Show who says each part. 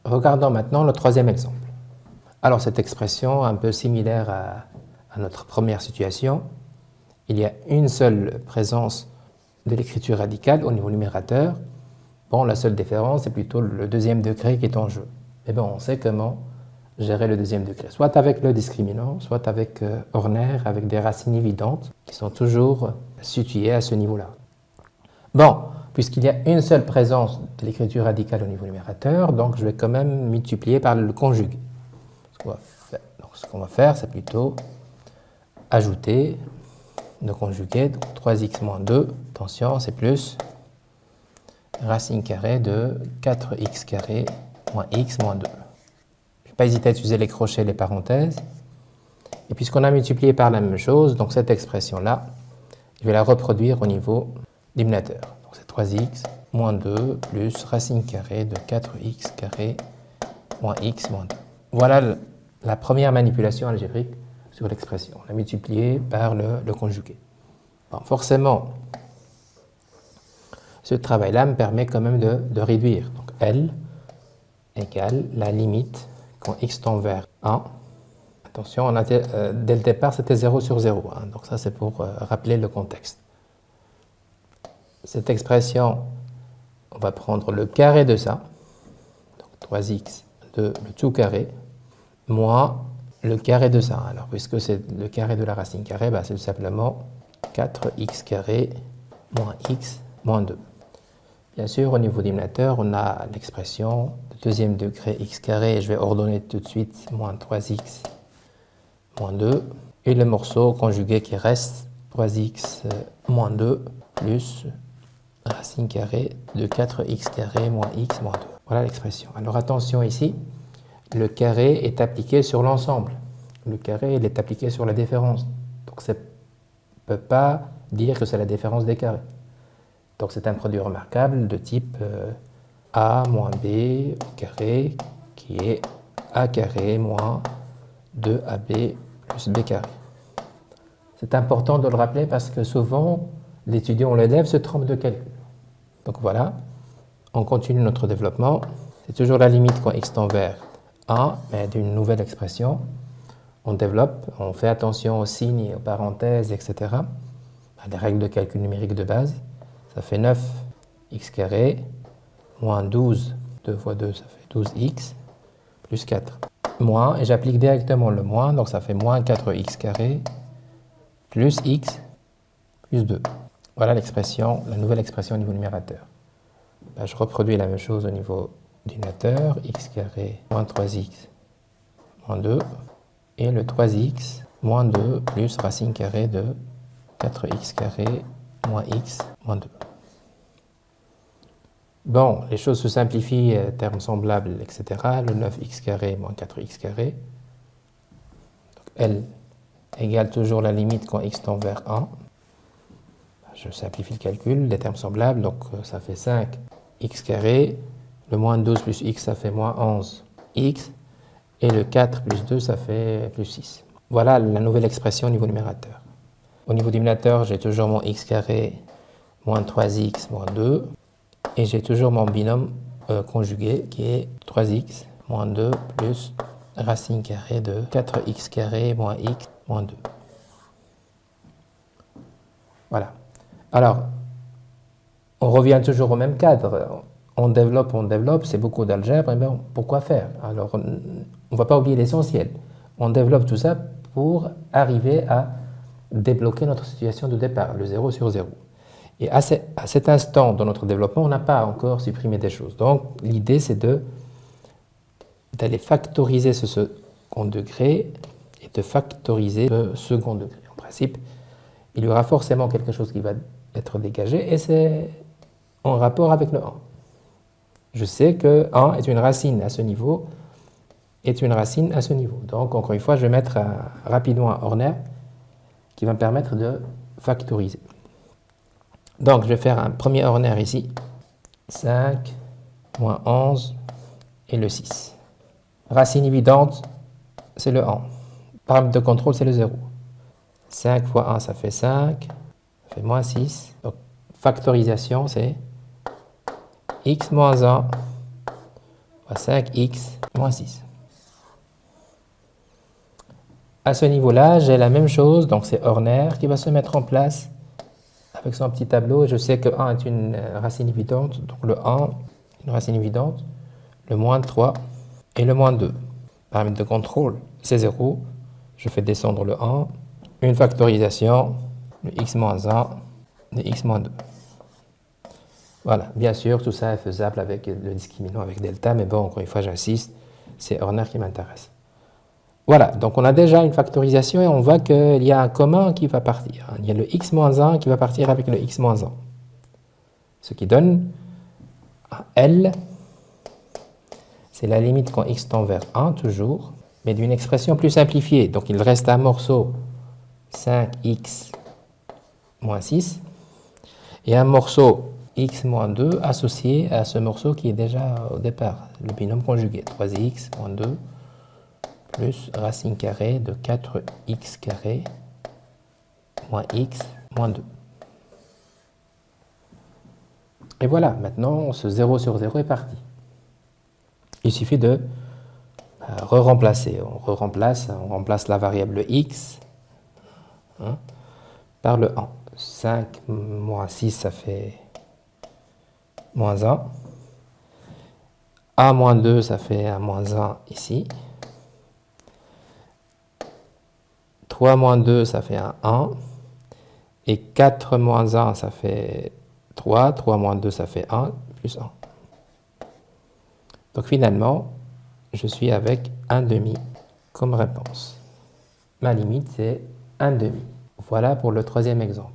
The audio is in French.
Speaker 1: Regardons maintenant le troisième exemple. Alors cette expression, un peu similaire à notre première situation, il y a une seule présence de l'écriture radicale au niveau numérateur. Bon, la seule différence, c'est plutôt le deuxième degré qui est en jeu. Mais bon, on sait comment gérer le deuxième degré, soit avec le discriminant, soit avec Horner, avec des racines évidentes qui sont toujours situées à ce niveau-là. Bon, puisqu'il y a une seule présence de l'écriture radicale au niveau numérateur, donc je vais quand même multiplier par le conjugué. Ce qu'on va faire, c'est plutôt ajouter le conjugué, donc 3x moins 2, attention, c'est plus racine carrée de 4x carré moins x moins 2. Je ne vais pas hésiter à utiliser les crochets et les parenthèses. Et puisqu'on a multiplié par la même chose, donc cette expression-là, je vais la reproduire au niveau d'émulateur. Donc c'est 3x moins 2 plus racine carrée de 4x carré moins x moins 2. Voilà la première manipulation algébrique sur l'expression. On a multiplié par le conjugué. Bon, forcément, ce travail-là me permet quand même de réduire. Donc L égale la limite quand x tend vers 1. Attention, dès le départ, c'était 0 sur 0. Hein, donc ça, c'est pour rappeler le contexte. Cette expression, on va prendre le carré de ça, donc 3x de le tout carré, moins le carré de ça. Alors, puisque c'est le carré de la racine carrée, bah, c'est tout simplement 4x carré moins x moins 2. Bien sûr, au niveau d'émulateur, on a l'expression de deuxième degré x carré, et je vais ordonner tout de suite moins 3x moins 2, et le morceau conjugué qui reste, 3x moins 2 plus racine carrée de 4x carré moins x moins 2. Voilà l'expression. Alors attention ici, le carré est appliqué sur l'ensemble. Le carré, il est appliqué sur la différence. Donc ça ne peut pas dire que c'est la différence des carrés. Donc c'est un produit remarquable de type a moins b au carré, qui est a carré moins 2ab plus b carré. C'est important de le rappeler parce que souvent, l'étudiant ou l'élève se trompe de calcul. Donc voilà, on continue notre développement. C'est toujours la limite quand x tend vers 1, mais d'une nouvelle expression. On développe, on fait attention aux signes, aux parenthèses, etc. À des règles de calcul numérique de base. Ça fait 9x carré moins 12, 2 fois 2, ça fait 12x, plus 4. Moins, et j'applique directement le moins, donc ça fait moins 4x carré, plus x, plus 2. Voilà l'expression, la nouvelle expression au niveau numérateur. Ben, je reproduis la même chose au niveau du numérateur, x carré moins 3x moins 2, et le 3x moins 2 plus racine carrée de 4x carré moins x moins 2. Bon, les choses se simplifient, termes semblables, etc. Le 9x carré moins 4x carré. Donc L égale toujours la limite quand x tend vers 1. Je simplifie le calcul, les termes semblables, donc ça fait 5x carré. Le moins 12 plus x, ça fait moins 11x. Et le 4 plus 2, ça fait plus 6. Voilà la nouvelle expression au niveau numérateur. Au niveau dénominateur, j'ai toujours mon x carré moins 3x moins 2. Et j'ai toujours mon binôme conjugué qui est 3x moins 2 plus racine carrée de 4x carré moins x moins 2. Voilà. Alors, on revient toujours au même cadre. On développe, c'est beaucoup d'algèbre. Et bien, pourquoi faire? Alors, on ne va pas oublier l'essentiel. On développe tout ça pour arriver à débloquer notre situation de départ, le 0 sur 0. Et à cet instant dans notre développement, on n'a pas encore supprimé des choses. Donc, l'idée, c'est d'aller factoriser ce second degré et de factoriser le second degré. En principe, il y aura forcément quelque chose qui va être dégagé et c'est en rapport avec le 1. Je sais que 1 est une racine à ce niveau, est une racine à ce niveau. Donc, encore une fois, je vais mettre rapidement un Horner qui va me permettre de factoriser. Donc, je vais faire un premier Horner ici. 5, moins 11 et le 6. Racine évidente, c'est le 1. Paramètre de contrôle, c'est le 0. 5 fois 1, ça fait 5. Ça fait moins 6. Donc, factorisation, c'est x moins 1 fois 5x moins 6. À ce niveau-là, j'ai la même chose, donc c'est Horner qui va se mettre en place avec son petit tableau. Je sais que 1 est une racine évidente, donc le 1, une racine évidente, le moins 3 et le moins 2. Paramètre de contrôle, c'est 0. Je fais descendre le 1, une factorisation, le x moins 1, le x moins 2. Voilà, bien sûr, tout ça est faisable avec le discriminant avec delta, mais bon, encore une fois, j'insiste, c'est Horner qui m'intéresse. Voilà, donc on a déjà une factorisation et on voit qu'il y a un commun qui va partir. Il y a le x-1 qui va partir avec le x-1. Ce qui donne un L, c'est la limite quand x tend vers 1 toujours, mais d'une expression plus simplifiée. Donc il reste un morceau 5x moins 6 et un morceau x moins 2 associé à ce morceau qui est déjà au départ, le binôme conjugué, 3x moins 2 plus racine carrée de 4x carré moins x moins 2. Et voilà, maintenant ce 0 sur 0 est parti. Il suffit de re-remplacer. On remplace la variable x par le 1. 5 moins 6, ça fait moins 1. A moins 2, ça fait un moins 1 ici. 3 moins 2, ça fait un 1. Et 4 moins 1, ça fait 3. 3 moins 2, ça fait 1, plus 1. Donc finalement, je suis avec 1/2 comme réponse. Ma limite, c'est 1/2. Voilà pour le troisième exemple.